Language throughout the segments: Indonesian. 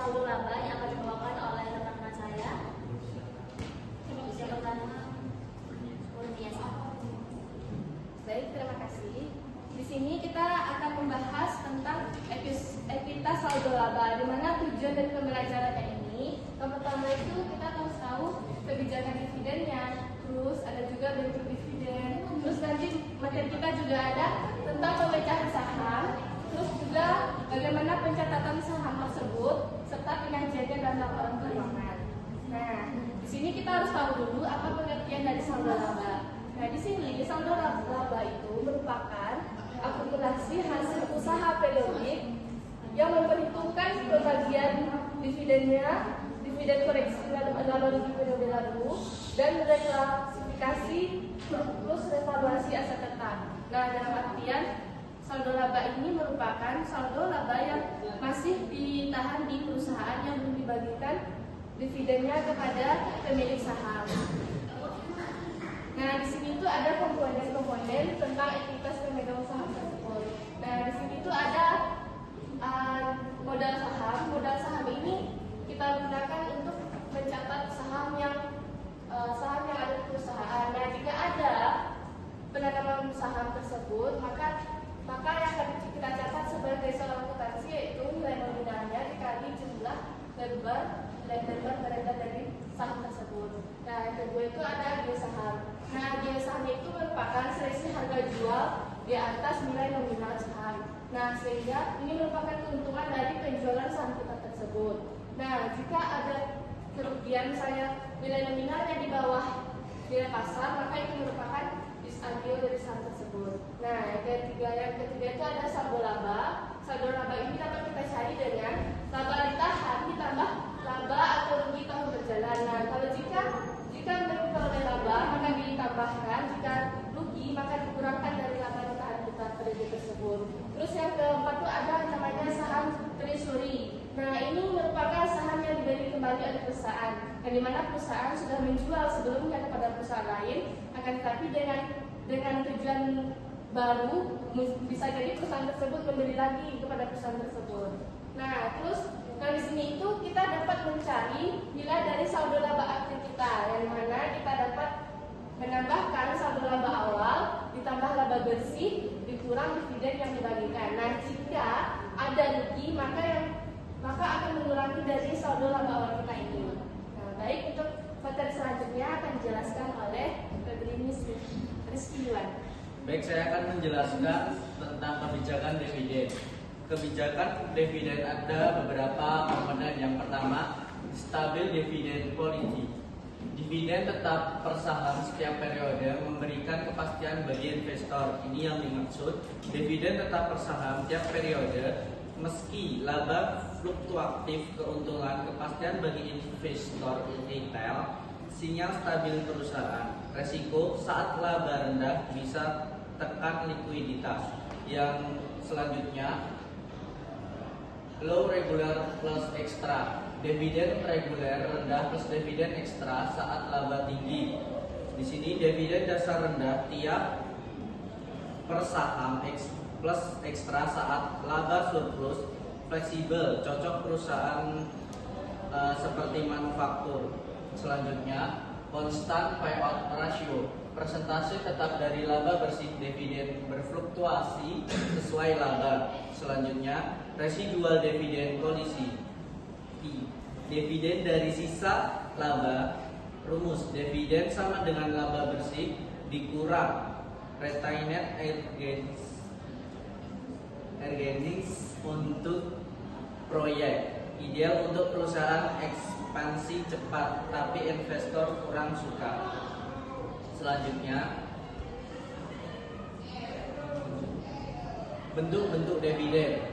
saldo laba yang akan dibawakan oleh rekan-rekan saya. Yang pertama, Kurniasa. Baik, terima kasih. Di sini kita akan membahas tentang ekuitas saldo laba, di mana tujuan dari pembelajarannya ini, yang pertama itu kita harus tahu kebijakan dividennya, terus ada juga bentuk dividen, terus nanti materi kita juga ada tentang pemecahan saham, terus juga bagaimana pencatatan saham tersebut, serta penyajiannya dan laporan keuangan. Nah, di sini kita harus tahu dulu apa pengertian dari saldo laba. Nah, di sini saldo laba itu merupakan akumulasi hasil usaha periodik yang memperhitungkan pembagian dividennya, dividen koreksi laba rugi periode lalu, dan reklasifikasi plus revaluasi aset tetap. Nah, dalam artian saldo laba ini merupakan saldo laba yang masih ditahan di perusahaan yang belum dibagikan dividennya kepada pemilik saham. Nah, di sini itu ada komponen-komponen tentang ekuitas pemegang saham tersebut. Nah, di sini itu ada modal saham. Modal saham ini kita gunakan untuk mencatat saham yang ada di perusahaan. Nah, jika ada penanaman saham tersebut, maka yang akan kita catat sebagai seorang akuntansi yaitu nilai nominalnya dikali jumlah lembar beredar dari saham tersebut. Nah, yang kedua itu ada biaya saham. Nah, biaya saham itu merupakan selisih harga jual di atas nilai nominal saham. Nah, sehingga ini merupakan keuntungan dari penjualan saham kita tersebut. Nah, jika ada kerugian misalnya nilai nominalnya di bawah nilai pasar, maka itu merupakan disambil dari saham tersebut. Nah, yang ketiga itu ada saldo laba. Saldo laba ini dapat kita cari dengan laba ditahan ditambah laba atau rugi tahun berjalan. Nah, kalau jika memperoleh laba maka ditambahkan, jika rugi maka dikurangkan dari laba ditahan kita periode tersebut. Terus yang keempat itu ada namanya saham treasury. Nah, ini merupakan saham yang dibeli kembali oleh perusahaan, yang dimana perusahaan sudah menjual sebelumnya kepada perusahaan lain, akan tetapi dengan tujuan baru bisa jadi perusahaan tersebut membeli lagi kepada perusahaan tersebut. Nah, terus di sini itu kita dapat mencari nilai dari saldo laba akhir kita, yang mana kita dapat menambahkan saldo laba awal ditambah laba bersih dikurang dividen yang dibagikan. Nah, jika ada rugi maka akan mengurangi dari saldo laba awal kita ini. Nah, baik, untuk materi selanjutnya akan dijelaskan oleh Febrinis Rizky Yuan. Baik, saya akan menjelaskan tentang kebijakan dividen. Kebijakan dividen ada beberapa komponen. Yang pertama, stabil dividen policy. Dividen tetap per saham setiap periode memberikan kepastian bagi investor. Ini yang dimaksud. Dividen tetap per saham setiap periode meski laba fluktuatif, keuntungan, kepastian bagi investor retail, sinyal stabil perusahaan. Resiko saat laba rendah bisa tekan likuiditas. Yang selanjutnya, low regular plus extra. Dividen reguler rendah plus dividen ekstra saat laba tinggi. Di sini dividen dasar rendah tiap per saham plus ekstra saat laba surplus. Fleksibel, cocok perusahaan seperti manufaktur. Selanjutnya, constant payout ratio. Persentase tetap dari laba bersih, dividen berfluktuasi sesuai laba. Selanjutnya, residual dividen policy. Dividen dari sisa laba. Rumus dividen sama dengan laba bersih dikurang retained earnings untuk proyek. Ideal untuk perusahaan ekspansi cepat, tapi investor kurang suka. Selanjutnya, bentuk-bentuk dividen.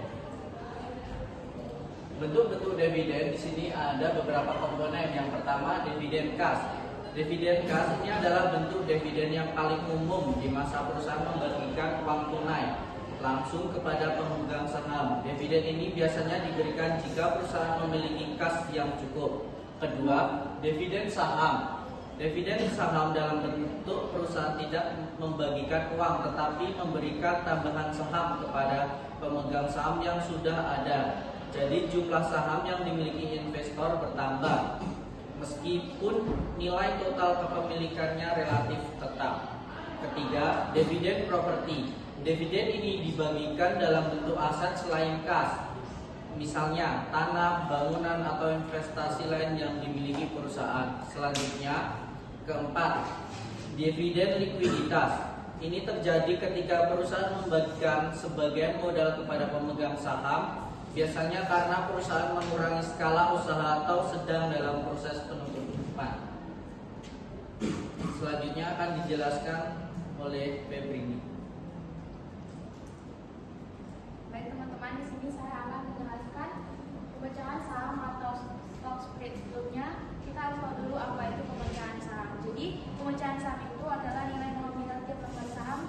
Bentuk-bentuk dividen di sini ada beberapa komponen. Yang pertama, dividen cash. Dividen cash ini adalah bentuk dividen yang paling umum di masa perusahaan membagikan uang tunai langsung kepada pemegang saham. Dividen ini biasanya diberikan jika perusahaan memiliki kas yang cukup. Kedua, dividen saham. Dividen saham dalam bentuk perusahaan tidak membagikan uang tetapi memberikan tambahan saham kepada pemegang saham yang sudah ada. Jadi jumlah saham yang dimiliki investor bertambah meskipun nilai total kepemilikannya relatif tetap. Ketiga, dividen properti. Dividen ini dibagikan dalam bentuk aset selain kas, misalnya tanah, bangunan, atau investasi lain yang dimiliki perusahaan. Selanjutnya, keempat, dividen likuiditas. Ini terjadi ketika perusahaan membagikan sebagian modal kepada pemegang saham, biasanya karena perusahaan mengurangi skala usaha atau sedang dalam proses penutupan. Selanjutnya akan dijelaskan oleh Febrini. Baik teman-teman, di sini saya akan menjelaskan pemecahan saham atau stock split. Sebelumnya kita harus tahu dulu apa itu pemecahan saham. Jadi pemecahan saham itu adalah nilai nominal tiap lembar saham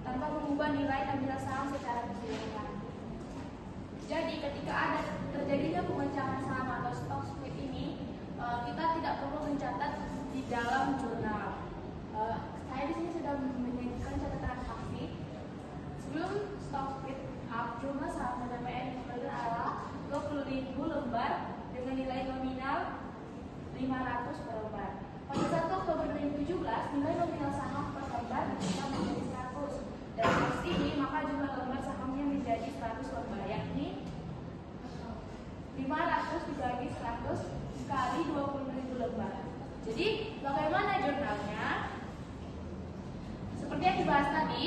tanpa mengubah nilai ambil saham secara keseluruhan. Jadi ketika ada terjadinya pemecahan saham atau stock split ini, kita tidak perlu mencatat di dalam jurnal. Saya di sini sudah menyajikan catatan faksi. Sebelum stock split up, jumlah saham PDPN yang adalah 20.000 lembar dengan nilai nominal 500 per lembar. Pada 1 Oktober 2017, nilai nominal saham per lembar bertambah menjadi 100. Dari proses ini, maka jumlah lembar sahamnya menjadi 100 lembar, yakni 500 dibagi 100 kali 20.000 lembar. Jadi, bagaimana jurnalnya? Seperti yang dibahas tadi,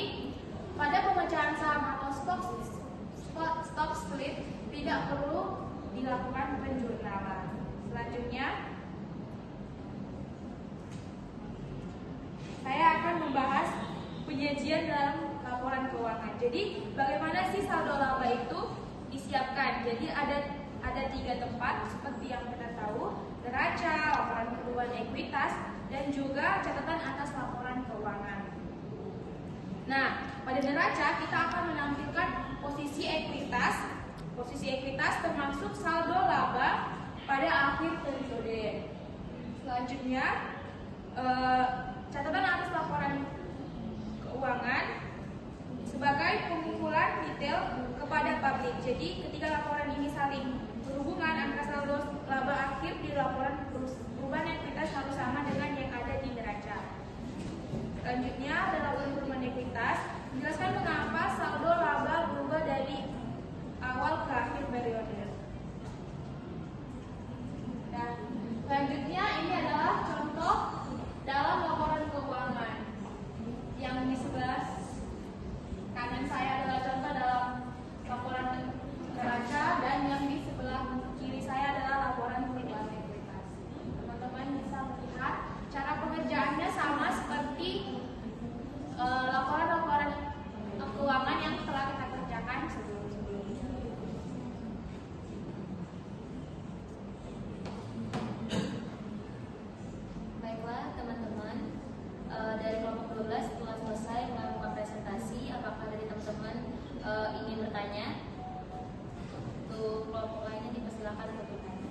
pada pemecahan saham atau stock split tidak perlu dilakukan penjurnalan. Selanjutnya, saya akan membahas penyajian dalam laporan keuangan. Jadi, bagaimana sih saldo laba itu disiapkan? Jadi ada 3 tempat seperti yang kita tahu: neraca, laporan perubahan ekuitas, dan juga catatan atas laporan keuangan. Nah, pada neraca kita akan menampilkan posisi ekuitas. Posisi ekuitas termasuk saldo laba pada akhir periode. Selanjutnya, catatan atas laporan keuangan sebagai pengumpulan detail kepada publik. Jadi, ketika laporan ini saling berhubungan, angka saldo laba akhir di laporan perubahan ekuitas harus sama dengan yang ada di neraca. Selanjutnya, dalam perubahan ekuitas menjelaskan mengapa saldo laba berubah dari awal ke akhir periode. Dan selanjutnya ini adalah contoh dalam laporan keuangan. Yang di sebelah kanan saya adalah contoh dalam laporan neraca, dan yang di sebelah kiri saya adalah laporan perubahan ekuitas. Teman-teman bisa melihat cara pengerjaannya sama seperti laporan-laporan keuangan yang telah kita kerjakan sebelum-sebelumnya. Baiklah teman-teman, dari kelompok 12 telah selesai melakukan presentasi. Apakah dari teman-teman ingin bertanya? Untuk kelompok lainnya dipersilakan untuk bertanya.